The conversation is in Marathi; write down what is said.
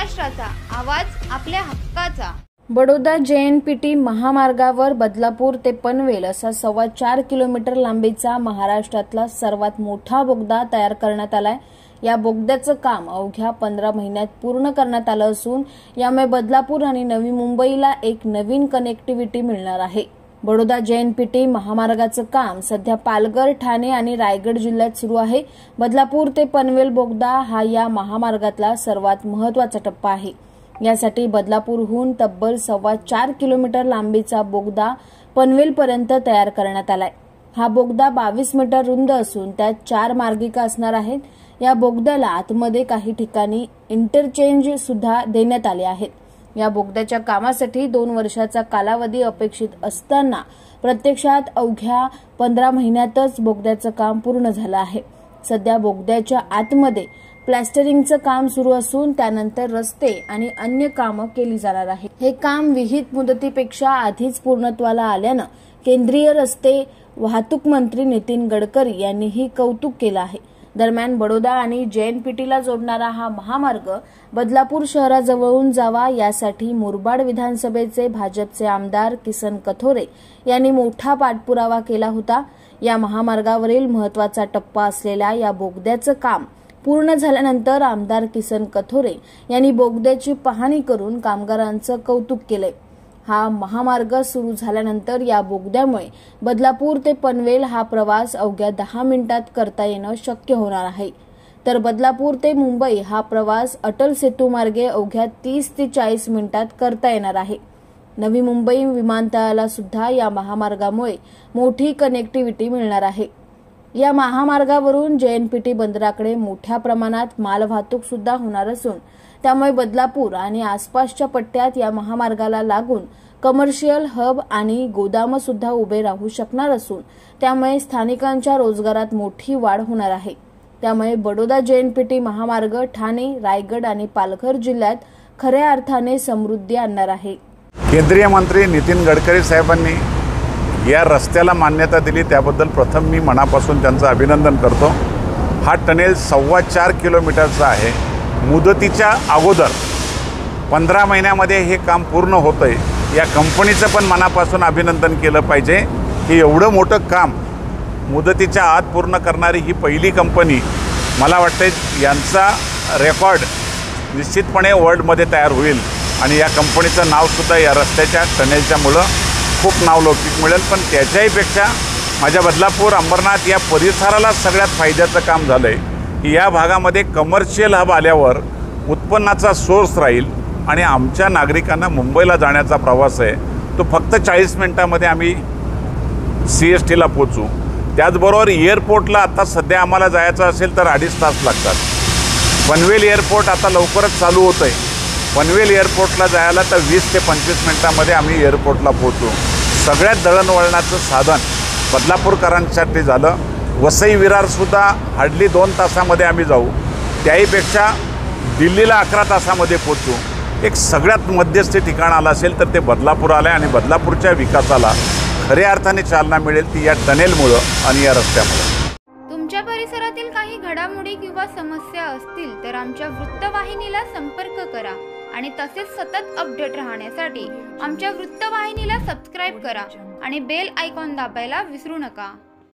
महाराष्ट्राचा आवाज आपल्या हक्काचा। बडोदा JNPT महामार्गावर बदलापूर ते पनवेल असा 4.25 किलोमीटर लांबीचा महाराष्ट्रातला सर्वात मोठा बोगदा तयार करण्यात आलाय। या बोगद्याचं काम अवघ्या 15 महिन्यात पूर्ण करण्यात आलं असून यामुळे बदलापूर आणि नवी मुंबईला एक नवीन कनेक्टिव्हिटी मिळणार आहे। बडोदा JNPT महामार्गाचं काम सध्या पालघर, ठाणे आणि रायगड जिल्ह्यात सुरू आहे। बदलापूर ते पनवेल बोगदा हा या महामार्गातला सर्वात महत्त्वाचा टप्पा आहे। यासाठी बदलापूरहून तब्बल 4.25 किलोमीटर लांबीचा बोगदा पनवेलपर्यंत तयार करण्यात आलाय। हा बोगदा 22 मीटर रुंद असून त्यात 4 मार्गिका असणार आहेत। या बोगद्याला आतमध्ये काही ठिकाणी इंटरचेंज सुद्धा देण्यात आले आहेत। या बोगद्याच्या कामासाठी 2 वर्षाचा कालावधी अपेक्षित असताना प्रत्यक्षात अवघ्या 15 महिन्यातच बोगद्याचं काम पूर्ण झालं आहे। सध्या बोगद्याच्या आतमध्ये प्लॅस्टरिंगचं काम सुरू असून त्यानंतर रस्ते आणि अन्य कामं केली जाणार आहेत। हे काम विहित मुदतीपेक्षा आधीच पूर्णत्वाला आल्यानं केंद्रीय रस्ते वाहतूक मंत्री नितीन गडकरी यांनीही कौतुक केलं आहे। दरम्यान बडोदा आणि JNPTला जोडणारा हा महामार्ग बदलापूर शहराजवळून जावा यासाठी मुरबाड विधानसभेचे भाजपचे आमदार किसन कथोरे यांनी मोठा पाठपुरावा केला होता। या महामार्गावरील महत्त्वाचा टप्पा असलेल्या या बोगद्याचं काम पूर्ण झाल्यानंतर आमदार किसन कथोरे यांनी बोगद्याची पाहणी करून कामगारांचं कौतुक केलंय। हा महामार्ग सुरू झाल्यानंतर या बोगद्यामुळे बदलापूर ते पनवेल हा प्रवास अवघ्या 10 मिनिटात करता येणं शक्य होणार आहे। तर बदलापूर ते मुंबई हा प्रवास अटल सेतू मार्गे अवघ्या 30 ते 40 मिनिटात करता येणार आहे। नवी मुंबई विमानतळाला सुद्धा या महामार्गामुळे मोठी कनेक्टिव्हिटी मिळणार आहे। या महामार्गावरून JNPT बंदराकडे मोठ्या प्रमाणात मालवाहतूक सुद्धा होणार असून त्यामुळे बदलापूर आणि आसपासच्या पट्ट्यात या महामार्गाला लागून कमर्शियल हब आणि गोदाम सुद्धा उभे राहू शकणार असून त्यामुळे स्थानिकांच्या रोजगारात मोठी वाढ होणार आहे। त्यामुळे बडोदा JNPT महामार्ग ठाणे, रायगड आणि पालघर जिल्ह्यात खऱ्या अर्थाने समृद्धी आणणार आहे। केंद्रीय मंत्री नितीन गडकरी साहेबांनी या रस्त्याला मान्यता दिली त्याबद्दल प्रथम मी मनापासून त्यांचं अभिनंदन करतो। हा टनेल 4.25 किलोमीटरचा आहे। मुदतीच्या अगोदर 15 महिन्यामध्ये हे काम पूर्ण होतंय। या कंपनीचं पण मनापासून अभिनंदन केलं पाहिजे की एवढं मोठं काम मुदतीच्या आत पूर्ण करणारी ही पहिली कंपनी मला वाटते। यांचा रेकॉर्ड निश्चितपणे वर्ल्डमध्ये तयार होईल आणि या कंपनीचं नावसुद्धा या रस्त्याच्या टनेलच्यामुळं खूप नावलौकिक मिळेल। पण त्याच्याहीपेक्षा माझ्या बदलापूर, अंबरनाथ या परिसराला सगळ्यात फायद्याचं काम झालं आहे की या भागामध्ये कमर्शियल हब आल्यावर उत्पन्नाचा सोर्स राहील आणि आमच्या नागरिकांना मुंबईला जाण्याचा प्रवास आहे तो फक्त 40 मिनिटांमध्ये आम्ही CSTला पोहोचू। त्याचबरोबर एअरपोर्टला आता सध्या आम्हाला जायचं असेल तर 2.5 तास लागतात। पनवेल एअरपोर्ट आता लवकरच चालू होतं आहे। पनवेल एअरपोर्टला जायला तर 20 ते 25 मिनिटांमध्ये आम्ही एअरपोर्टला पोहोचू। सगळ्यात दळणवळणाचं साधन बदलापूरकरांसाठी झालं। वसई विरारसुद्धा हार्डली 2 तासामध्ये आम्ही जाऊ, त्याहीपेक्षा दिल्लीला 11 तासामध्ये पोहोचू। एक सगळ्यात मध्यस्थी ठिकाण आलं असेल तर ते बदलापूर आलं आणि बदलापूरच्या विकासाला खऱ्या अर्थाने चालना मिळेल ती या टनेलमुळं आणि या रस्त्यामुळं। तुमच्या परिसरातील काही घडामोडी किंवा समस्या असतील तर आमच्या वृत्तवाहिनीला संपर्क करा आणि तसेच सतत अपडेट राहण्यासाठी आमच्या वृत्तवाहिनीला सबस्क्राईब करा आणि बेल आयकॉन दाबायला विसरू नका।